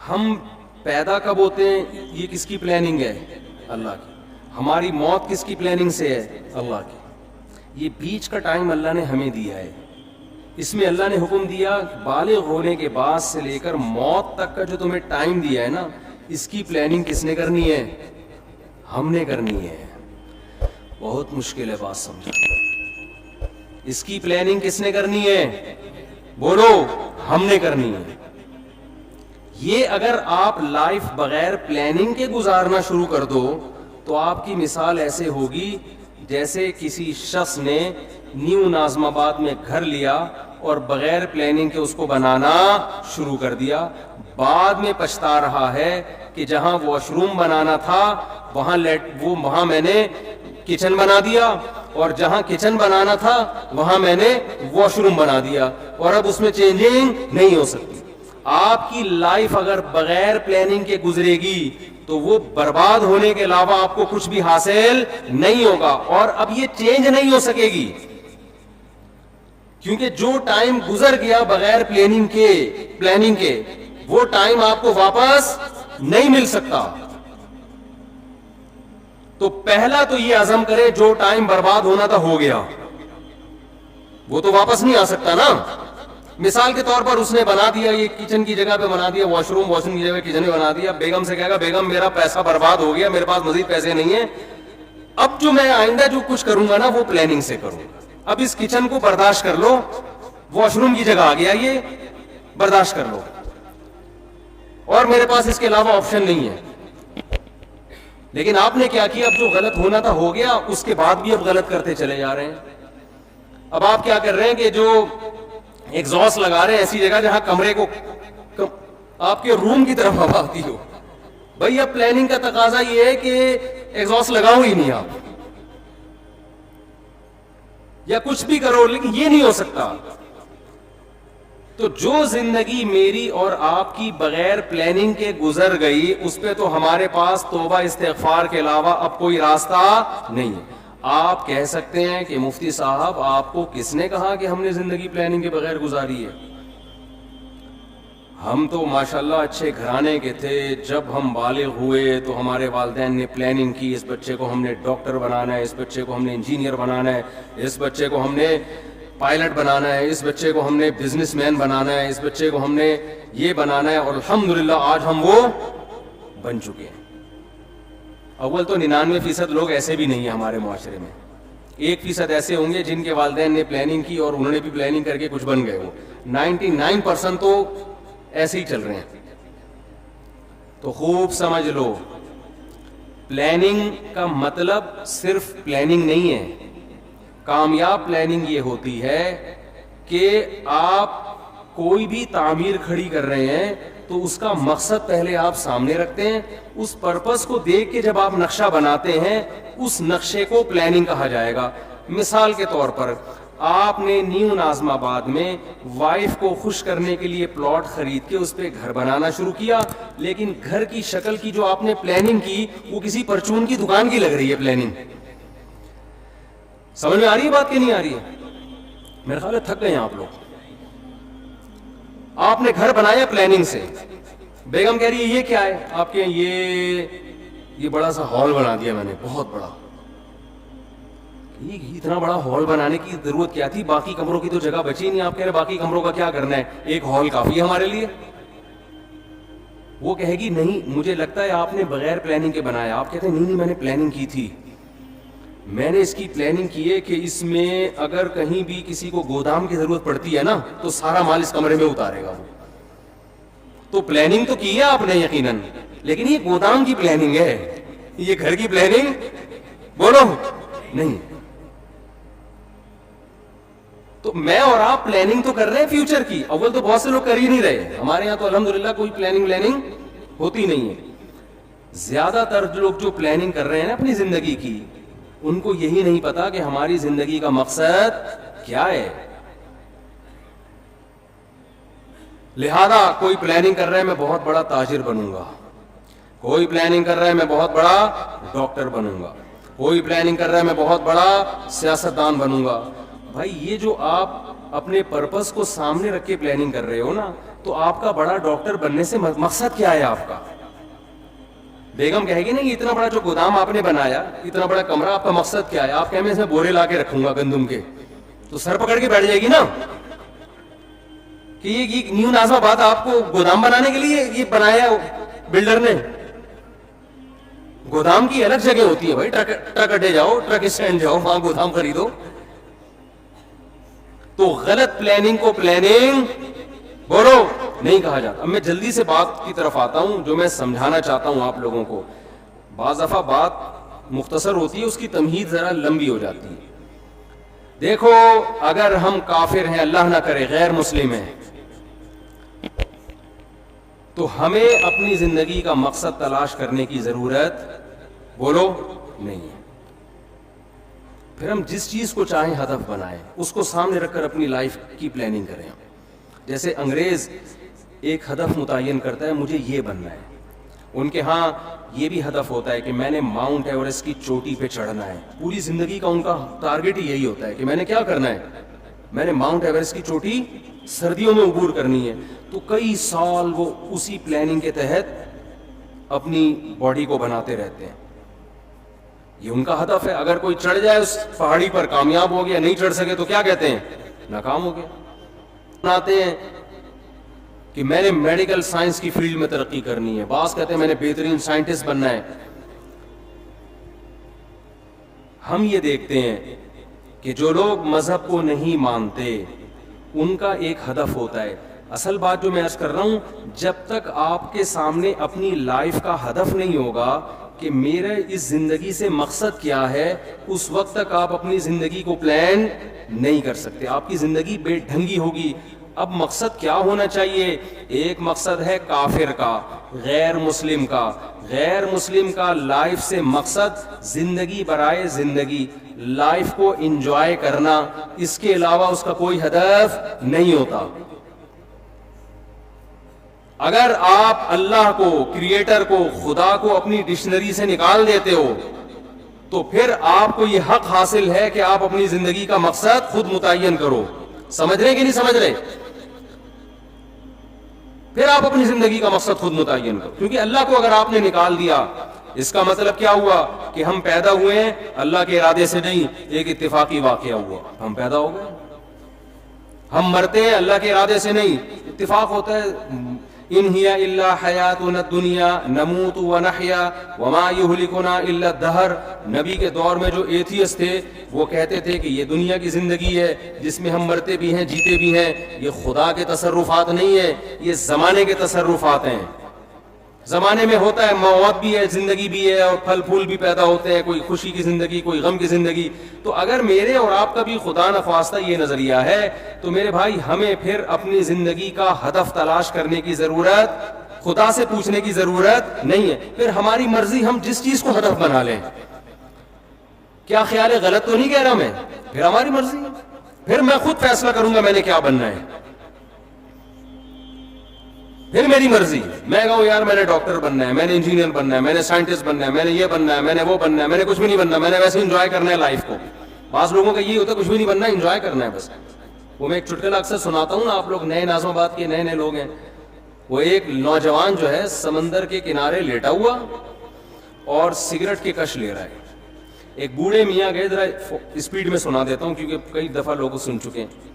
ہم پیدا کب ہوتے ہیں یہ کس کی پلاننگ ہے؟ اللہ کی. ہماری موت کس کی پلاننگ سے ہے؟ اللہ کی. یہ بیچ کا ٹائم اللہ نے ہمیں دیا ہے. اس میں اللہ نے حکم دیا بالغ ہونے کے بعد سے لے کر موت تک کا جو تمہیں ٹائم دیا ہے نا, اس کی پلاننگ کس نے کرنی ہے؟ ہم نے کرنی ہے. بہت مشکل ہے بات سمجھنا. اس کی پلاننگ کس نے کرنی ہے؟ بولو, ہم نے کرنی ہے. یہ اگر آپ لائف بغیر پلاننگ کے گزارنا شروع کر دو تو آپ کی مثال ایسے ہوگی جیسے کسی شخص نے نیو ناظم آباد میں گھر لیا اور بغیر پلاننگ کے اس کو بنانا شروع کر دیا. بعد میں پچھتا رہا ہے کہ جہاں واش روم بنانا تھا وہاں میں نے کچن بنا دیا, اور جہاں کچن بنانا تھا وہاں میں نے واش روم بنا دیا, اور اب اس میں چینجنگ نہیں ہو سکتی. آپ کی لائف اگر بغیر پلاننگ کے گزرے گی تو وہ برباد ہونے کے علاوہ آپ کو کچھ بھی حاصل نہیں ہوگا, اور اب یہ چینج نہیں ہو سکے گی, کیونکہ جو ٹائم گزر گیا بغیر پلاننگ کے وہ ٹائم آپ کو واپس نہیں مل سکتا. تو پہلا تو یہ عزم کرے جو ٹائم برباد ہونا تھا ہو گیا, وہ تو واپس نہیں آ سکتا نا. مثال کے طور پر اس نے بنا دیا, یہ کچن کی جگہ پہ بنا دیا واش روم کی جگہ کچن میں بنا دیا. بیگم سے کہے گا بیگم میرا پیسہ برباد ہو گیا, میرے پاس مزید پیسے نہیں ہیں, اب جو میں آئندہ جو کچھ کروں گا نا وہ پلاننگ سے کروں. اب اس کچن کو برداشت کر لو, واش روم کی جگہ آ گیا یہ برداشت کر لو, اور میرے پاس اس کے علاوہ آپشن نہیں ہے. لیکن آپ نے کیا کیا, اب جو غلط ہونا تھا ہو گیا, اس کے بعد بھی اب غلط کرتے چلے جا رہے ہیں. اب آپ کیا کر رہے ہیں کہ جو ایگزاسٹ لگا رہے ہیں ایسی جگہ جہاں کمرے کو آپ کے روم کی طرف ہوا آتی ہو. بھائی اب پلاننگ کا تقاضا یہ ہے کہ ایگزاسٹ لگاؤ ہی نہیں آپ, یا کچھ بھی کرو, لیکن یہ نہیں ہو سکتا. تو جو زندگی میری اور آپ کی بغیر پلاننگ کے گزر گئی اس پہ تو ہمارے پاس توبہ استغفار کے علاوہ اب کوئی راستہ نہیں ہے. آپ کہہ سکتے ہیں کہ مفتی صاحب آپ کو کس نے کہا کہ ہم نے زندگی پلاننگ کے بغیر گزاری ہے؟ ہم تو ماشاءاللہ اچھے گھرانے کے تھے, جب ہم بالغ ہوئے تو ہمارے والدین نے پلاننگ کی, اس بچے کو ہم نے ڈاکٹر بنانا ہے, اس بچے کو ہم نے انجینئر بنانا ہے, اس بچے کو ہم نے پائلٹ بنانا ہے, اس بچے کو ہم نے بزنس مین بنانا ہے, اس بچے کو ہم نے یہ بنانا ہے, اور الحمدللہ آج ہم وہ بن چکے ہیں. اول تو 99% لوگ ایسے بھی نہیں ہیں ہمارے معاشرے میں, 1% ایسے ہوں گے جن کے والدین نے پلاننگ کی اور انہوں نے بھی پلاننگ کر کے کچھ بن گئے ہوں. 99% تو ایسے ہی چل رہے ہیں. تو خوب سمجھ لو, پلاننگ کا مطلب صرف پلاننگ نہیں ہے. کامیاب پلاننگ یہ ہوتی ہے کہ آپ کوئی بھی تعمیر کھڑی کر رہے ہیں تو اس کا مقصد پہلے آپ سامنے رکھتے ہیں, اس پرپس کو دیکھ کے جب آپ نقشہ بناتے ہیں اس نقشے کو پلاننگ کہا جائے گا. مثال کے طور پر آپ نے نیو ناظم آباد میں وائف کو خوش کرنے کے لیے پلاٹ خرید کے اس پہ گھر بنانا شروع کیا, لیکن گھر کی شکل کی جو آپ نے پلاننگ کی وہ کسی پرچون کی دکان کی لگ رہی ہے پلاننگ. سمجھ میں آ رہی ہے بات کہ نہیں آ رہی ہے؟ میرے خیال ہے تھک گئے ہیں آپ لوگ. آپ نے گھر بنایا پلاننگ سے, بیگم کہہ رہی ہے یہ کیا ہے آپ کے, یہ بڑا سا ہال بنا دیا میں نے, بہت بڑا. اتنا بڑا ہال بنانے کی ضرورت کیا تھی, باقی کمروں کی تو جگہ بچی نہیں. آپ کہہ رہے باقی کمروں کا کیا کرنا ہے, ایک ہال کافی ہے ہمارے لیے. وہ کہے گی نہیں مجھے لگتا ہے آپ نے بغیر پلاننگ کے بنایا. آپ کہتے ہیں نہیں میں نے پلاننگ کی تھی, میں نے اس کی پلاننگ کی ہے کہ اس میں اگر کہیں بھی کسی کو گودام کی ضرورت پڑتی ہے نا تو سارا مال اس کمرے میں اتارے گا. تو پلاننگ تو کی ہے آپ نے یقیناً, لیکن یہ گودام کی پلاننگ ہے, یہ گھر کی پلاننگ بولو نہیں. تو میں اور آپ پلاننگ تو کر رہے ہیں فیوچر کی, اول تو بہت سے لوگ کر ہی نہیں رہے. ہمارے یہاں تو الحمدللہ کوئی پلاننگ ہوتی نہیں ہے. زیادہ تر لوگ جو پلاننگ کر رہے ہیں نا اپنی زندگی کی, ان کو یہی نہیں پتا کہ ہماری زندگی کا مقصد کیا ہے. لہذا کوئی پلاننگ کر رہا ہے میں بہت بڑا تاجر بنوں گا, کوئی پلاننگ کر رہا ہے میں بہت بڑا ڈاکٹر بنوں گا, کوئی پلاننگ کر رہا ہے میں بہت بڑا سیاستدان بنوں گا. بھائی یہ جو آپ اپنے پرپس کو سامنے رکھ کے پلاننگ کر رہے ہو نا, تو آپ کا بڑا ڈاکٹر بننے سے مقصد کیا ہے آپ کا؟ بیگم کہے گی نا اتنا بڑا جو گودام آپ نے بنایا، اتنا بڑا کمرہ، آپ کا مقصد کیا ہے؟ آپ کہیں میں اس میں بورے لا کے رکھوں گا گندم کے، تو سر پکڑ کے بیٹھ جائے گی نا کہ یہ نیو نازم آباد آپ کو گودام بنانے کے لیے یہ بنایا بلڈر نے؟ گودام کی الگ جگہ ہوتی ہے بھائی، ٹرک اڈے جاؤ، ٹرک اسٹینڈ جاؤ، وہاں گودام خریدو. تو غلط پلاننگ کو پلاننگ بولو نہیں کہا جاتا. اب میں جلدی سے بات کی طرف آتا ہوں جو میں سمجھانا چاہتا ہوں آپ لوگوں کو. بعض دفعہ بات مختصر ہوتی ہے، اس کی تمہید ذرا لمبی ہو جاتی ہے. دیکھو اگر ہم کافر ہیں، اللہ نہ کرے غیر مسلم ہیں، تو ہمیں اپنی زندگی کا مقصد تلاش کرنے کی ضرورت بولو نہیں ہے. پھر ہم جس چیز کو چاہیں ہدف بنائیں، اس کو سامنے رکھ کر اپنی لائف کی پلاننگ کریں. جیسے انگریز ایک ہدف متعین کرتا ہے، مجھے یہ بننا ہے. ان کے ہاں یہ بھی ہدف ہوتا ہے کہ میں نے ماؤنٹ ایوریسٹ کی چوٹی پہ چڑھنا ہے. پوری زندگی کا ان کا ٹارگٹ ہی یہی ہوتا ہے کہ میں نے کیا کرنا ہے، میں نے ماؤنٹ ایوریسٹ کی چوٹی سردیوں میں عبور کرنی ہے. تو کئی سال وہ اسی پلاننگ کے تحت اپنی باڈی کو بناتے رہتے ہیں. یہ ان کا ہدف ہے. اگر کوئی چڑھ جائے اس پہاڑی پر، کامیاب ہو گیا، نہیں چڑھ سکے تو کیا کہتے ہیں؟ ناکام ہو گیا. بناتے ہیں کہ میں نے میڈیکل سائنس کی فیلڈ میں ترقی کرنی ہے، بعض کہتے ہیں میں نے بہترین سائنٹسٹ بننا ہے. ہم یہ دیکھتے ہیں کہ جو لوگ مذہب کو نہیں مانتے ان کا ایک ہدف ہوتا ہے. اصل بات جو میں عرض کر رہا ہوں، جب تک آپ کے سامنے اپنی لائف کا ہدف نہیں ہوگا کہ میرے اس زندگی سے مقصد کیا ہے، اس وقت تک آپ اپنی زندگی کو پلان نہیں کر سکتے. آپ کی زندگی بے ڈھنگی ہوگی. اب مقصد کیا ہونا چاہیے؟ ایک مقصد ہے کافر کا، غیر مسلم کا. غیر مسلم کا لائف سے مقصد زندگی برائے زندگی، لائف کو انجوائے کرنا، اس کے علاوہ اس کا کوئی ہدف نہیں ہوتا. اگر آپ اللہ کو، کریٹر کو، خدا کو اپنی ڈکشنری سے نکال دیتے ہو تو پھر آپ کو یہ حق حاصل ہے کہ آپ اپنی زندگی کا مقصد خود متعین کرو. سمجھ رہے کہ نہیں سمجھ رہے؟ پھر آپ اپنی زندگی کا مقصد خود متعین کرو. کیونکہ اللہ کو اگر آپ نے نکال دیا، اس کا مطلب کیا ہوا کہ ہم پیدا ہوئے ہیں اللہ کے ارادے سے نہیں، ایک اتفاقی واقعہ ہوا، ہم پیدا ہو گئے. ہم مرتے ہیں اللہ کے ارادے سے نہیں، اتفاق ہوتا ہے. ان ہی الا حیاتنا الدنیا نموت ونحیا وما یہلکنا الا الدہر. نبی کے دور میں جو ایتھیسٹ تھے وہ کہتے تھے کہ یہ دنیا کی زندگی ہے جس میں ہم مرتے بھی ہیں، جیتے بھی ہیں. یہ خدا کے تصرفات نہیں ہے، یہ زمانے کے تصرفات ہیں. زمانے میں ہوتا ہے، موت بھی ہے، زندگی بھی ہے، اور پھل پھول بھی پیدا ہوتے ہیں، کوئی خوشی کی زندگی، کوئی غم کی زندگی. تو اگر میرے اور آپ کا بھی خدا نخواستہ یہ نظریہ ہے تو میرے بھائی ہمیں پھر اپنی زندگی کا ہدف تلاش کرنے کی ضرورت، خدا سے پوچھنے کی ضرورت نہیں ہے. پھر ہماری مرضی، ہم جس چیز کو ہدف بنا لیں. کیا خیال ہے؟ غلط تو نہیں کہہ رہا میں؟ پھر ہماری مرضی، پھر میں خود فیصلہ کروں گا میں نے کیا بننا ہے. پھر میری مرضی، میں کہوں یار میں نے ڈاکٹر بننا ہے، میں نے انجینئر بننا ہے، میں نے سائنٹسٹ بننا ہے، میں نے یہ بننا ہے، میں نے وہ بننا ہے، میں نے کچھ بھی نہیں بننا، میں نے ویسے انجوائے کرنا ہے لائف کو. بعض لوگوں کا یہ ہوتا ہے کچھ بھی نہیں بننا، انجوائے کرنا ہے بس. وہ میں ایک چٹکلا اکثر سناتا ہوں نا، آپ لوگ نئے نازم آباد کے نئے نئے لوگ ہیں. وہ ایک نوجوان جو ہے سمندر کے کنارے لیٹا ہوا اور سگریٹ کے کش لے رہا ہے. ایک بوڑھے میاں گئے، ذرا اسپیڈ میں سنا دیتا ہوں کیونکہ کئی دفعہ لوگ سن چکے ہیں.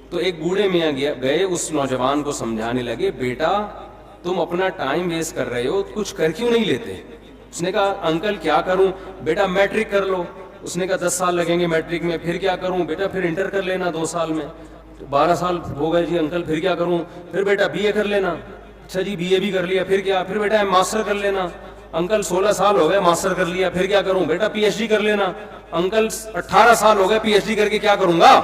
تو ایک بوڑھے میاں گئے اس نوجوان کو سمجھانے لگے، بیٹا تم اپنا ٹائم ویسٹ کر رہے ہو، کچھ کر کیوں نہیں لیتے؟ اس نے کہا انکل کیا کروں؟ بیٹا میٹرک کر لو. اس نے کہا 10 سال لگیں گے میٹرک میں. پھر کیا کروں؟ بیٹا پھر انٹر کر لینا 2 سال میں. 12 سال ہو گئے جی انکل، پھر کیا کروں؟ پھر بیٹا بی اے کر لینا. اچھا جی بی اے بھی کر لیا، پھر کیا؟ پھر بیٹا ماسٹر کر لینا. انکل 16 سال ہو گئے ماسٹر کر لیا، پھر کیا کروں؟ بیٹا پی ایچ ڈی کر لینا. انکل 18 سال ہو گئے پی ایچ ڈی کر کے کیا کروں گا؟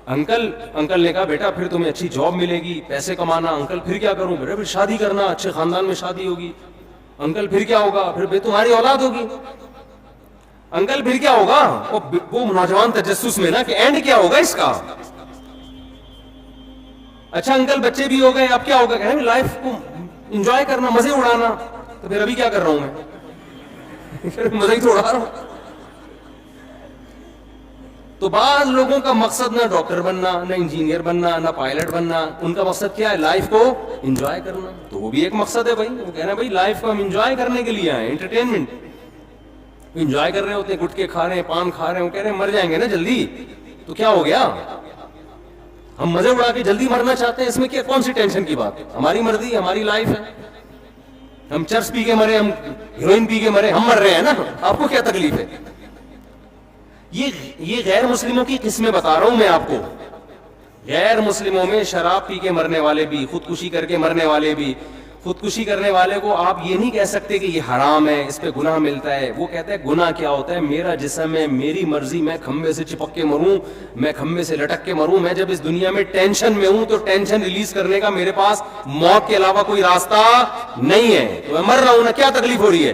انکل نے کہا بیٹا پھر تمہیں اچھی جاب ملے گی، پیسے کمانا. انکل پھر کیا کروں؟ بیٹا پھر شادی کرنا، اچھے خاندان میں شادی ہوگی. انکل پھر کیا ہوگا؟ پھر تمہاری اولاد ہوگی. انکل پھر کیا ہوگا؟ وہ نوجوان تجسس میں نا کہ اینڈ کیا ہوگا اس کا. اچھا انکل بچے بھی ہو گئے، اب کیا ہوگا؟ کہ لائف کو انجوائے کرنا، مزے اڑانا. تو پھر ابھی کیا کر رہا ہوں میں؟ مزے ہی تو اڑا رہا ہوں. تو بعض لوگوں کا مقصد نہ ڈاکٹر بننا، نہ انجینئر بننا، نہ پائلٹ بننا، ان کا مقصد کیا ہے؟ لائف کو انجوائے کرنا. تو وہ بھی ایک مقصد ہے بھائی. وہ کہہ رہے ہیں بھائی لائف کو ہم انجوائے کرنے کے لیے آئے، انٹرٹینمنٹ انجوائے کر رہے ہوتے ہیں، گٹکے کھا رہے ہیں، پان کھا رہے ہیں. وہ کہہ رہے ہیں مر جائیں گے نا جلدی، تو کیا ہو گیا؟ ہم مزے اڑا کے جلدی مرنا چاہتے ہیں، اس میں کیا کون سی ٹینشن کی بات ہے؟ ہماری مرضی، ہماری لائف ہے. ہم چرس پی کے مرے، ہم ہیروئن پی کے مرے، ہم مر رہے ہیں نا، آپ کو کیا تکلیف ہے؟ یہ غیر مسلموں کی قسمیں بتا رہا ہوں میں آپ کو. غیر مسلموں میں شراب پی کے مرنے والے بھی، خودکشی کر کے مرنے والے بھی. خودکشی کرنے والے کو آپ یہ نہیں کہہ سکتے کہ یہ حرام ہے، اس پہ گناہ ملتا ہے. وہ کہتا ہے گناہ کیا ہوتا ہے؟ میرا جسم ہے، میری مرضی، میں کھمبے سے چپک کے مروں، میں کھمبے سے لٹک کے مروں. میں جب اس دنیا میں ٹینشن میں ہوں تو ٹینشن ریلیز کرنے کا میرے پاس موت کے علاوہ کوئی راستہ نہیں ہے، تو میں مر رہا ہوں نا، کیا تکلیف ہو رہی ہے؟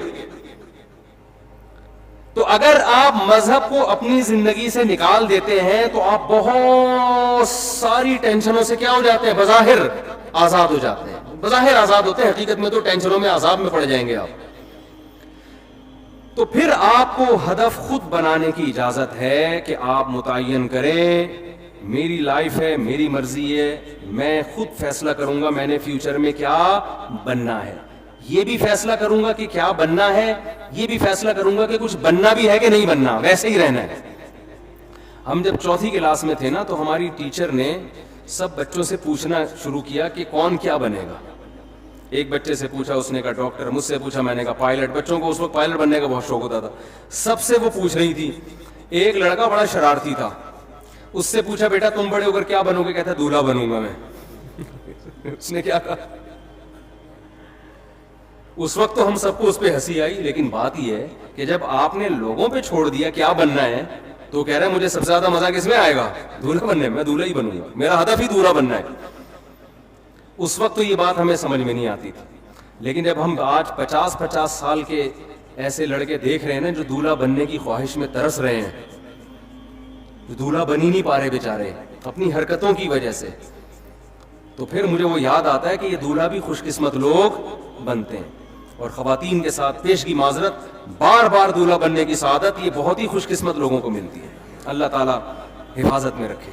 تو اگر آپ مذہب کو اپنی زندگی سے نکال دیتے ہیں تو آپ بہت ساری ٹینشنوں سے کیا ہو جاتے ہیں؟ بظاہر آزاد ہو جاتے ہیں. بظاہر آزاد ہوتے ہیں، حقیقت میں تو ٹینشنوں میں، عذاب میں پڑ جائیں گے آپ. تو پھر آپ کو ہدف خود بنانے کی اجازت ہے کہ آپ متعین کریں میری لائف ہے، میری مرضی ہے، میں خود فیصلہ کروں گا میں نے فیوچر میں کیا بننا ہے. یہ بھی فیصلہ کروں گا کہ کیا بننا ہے، یہ بھی فیصلہ کروں گا کہ کچھ بننا بھی ہے کہ نہیں بننا، ویسے ہی رہنا ہے. ہم جب چوتھی کلاس میں تھے نا تو ہماری ٹیچر نے سب بچوں سے پوچھنا شروع کیا کہ کون کیا بنے گا. ایک بچے سے پوچھا، اس نے کہا ڈاکٹر. مجھ سے پوچھا، میں نے کہا پائلٹ. بچوں کو اس وقت پائلٹ بننے کا بہت شوق ہوتا تھا. سب سے وہ پوچھ رہی تھی. ایک لڑکا بڑا شرارتی تھا، اس سے پوچھا بیٹا تم بڑے ہو کر کیا بنو گے؟ کہتا دولہا بنوں گا میں. اس نے کیا کہا؟ اس وقت تو ہم سب کو اس پہ ہنسی آئی، لیکن بات یہ ہے کہ جب آپ نے لوگوں پہ چھوڑ دیا کیا بننا ہے تو کہہ رہے ہیں مجھے سب سے زیادہ مزہ کس میں آئے گا؟ دولہا بننے میں. میں دولہا ہی بنوں گا، میرا ہدف ہی دولہا بننا ہے. اس وقت تو یہ بات ہمیں سمجھ میں نہیں آتی تھی، لیکن جب ہم آج 50 سال کے ایسے لڑکے دیکھ رہے ہیں نا جو دولہا بننے کی خواہش میں ترس رہے ہیں، جو دولہا بن ہی نہیں پا رہے بیچارے اپنی حرکتوں کی وجہ سے، تو پھر مجھے وہ یاد آتا ہے کہ یہ دولہا بھی خوش قسمت لوگ بنتے ہیں. اور خواتین کے ساتھ پیش کی معذرت، بار بار دولہا بننے کی سعادت یہ بہت ہی خوش قسمت لوگوں کو ملتی ہے. اللہ تعالیٰ حفاظت میں رکھے.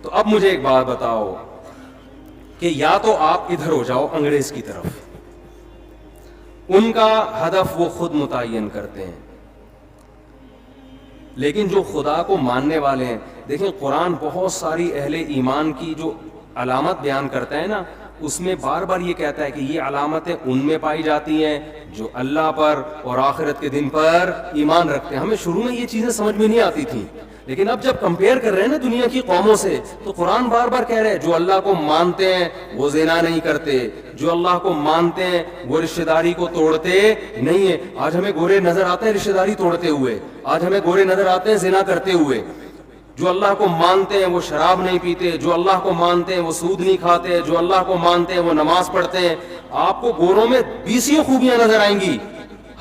تو اب مجھے ایک بات بتاؤ کہ یا تو آپ ادھر ہو جاؤ انگریز کی طرف، ان کا ہدف وہ خود متعین کرتے ہیں، لیکن جو خدا کو ماننے والے ہیں، دیکھیں قرآن بہت ساری اہل ایمان کی جو علامت بیان کرتا ہے نا، اس میں بار بار یہ کہتا ہے کہ یہ علامتیں ان میں پائی جاتی ہیں جو اللہ پر اور آخرت کے دن پر ایمان رکھتے ہیں. ہمیں شروع میں یہ چیزیں سمجھ میں نہیں آتی تھیں، لیکن اب جب کمپیئر کر رہے ہیں نا دنیا کی قوموں سے تو قرآن بار بار کہہ رہے ہیں جو اللہ کو مانتے ہیں وہ زنا نہیں کرتے، جو اللہ کو مانتے ہیں وہ رشتہ داری کو توڑتے نہیں ہیں. آج ہمیں گورے نظر آتے ہیں رشتہ داری توڑتے ہوئے، آج ہمیں گورے نظر آتے ہیں زنا کرتے ہوئے. جو اللہ کو مانتے ہیں وہ شراب نہیں پیتے، جو اللہ کو مانتے ہیں وہ سود نہیں کھاتے، جو اللہ کو مانتے ہیں وہ نماز پڑھتے ہیں. آپ کو گوروں میں 20 خوبیاں نظر آئیں گی.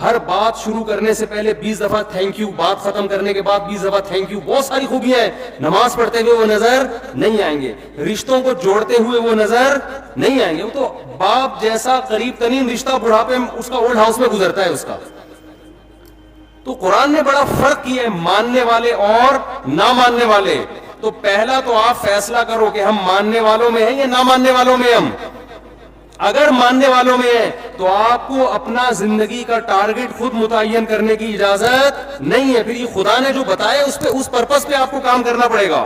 ہر بات شروع کرنے سے پہلے 20 دفعہ تھینک یو، بات ختم کرنے کے بعد 20 دفعہ تھینک یو. بہت ساری خوبیاں ہیں. نماز پڑھتے ہوئے وہ نظر نہیں آئیں گے، رشتوں کو جوڑتے ہوئے وہ نظر نہیں آئیں گے. وہ تو باپ جیسا قریب ترین رشتہ بڑھاپے میں اس کا اولڈ ہاؤس میں گزرتا ہے اس کا. تو قرآن نے بڑا فرق کیا ہے ماننے والے اور نہ ماننے والے. تو پہلا تو آپ فیصلہ کرو کہ ہم ماننے والوں میں ہیں یا نہ ماننے والوں میں. ہم اگر ماننے والوں میں ہیں تو آپ کو اپنا زندگی کا ٹارگٹ خود متعین کرنے کی اجازت نہیں ہے. پھر یہ خدا نے جو بتایا اس پرپس پہ آپ کو کام کرنا پڑے گا.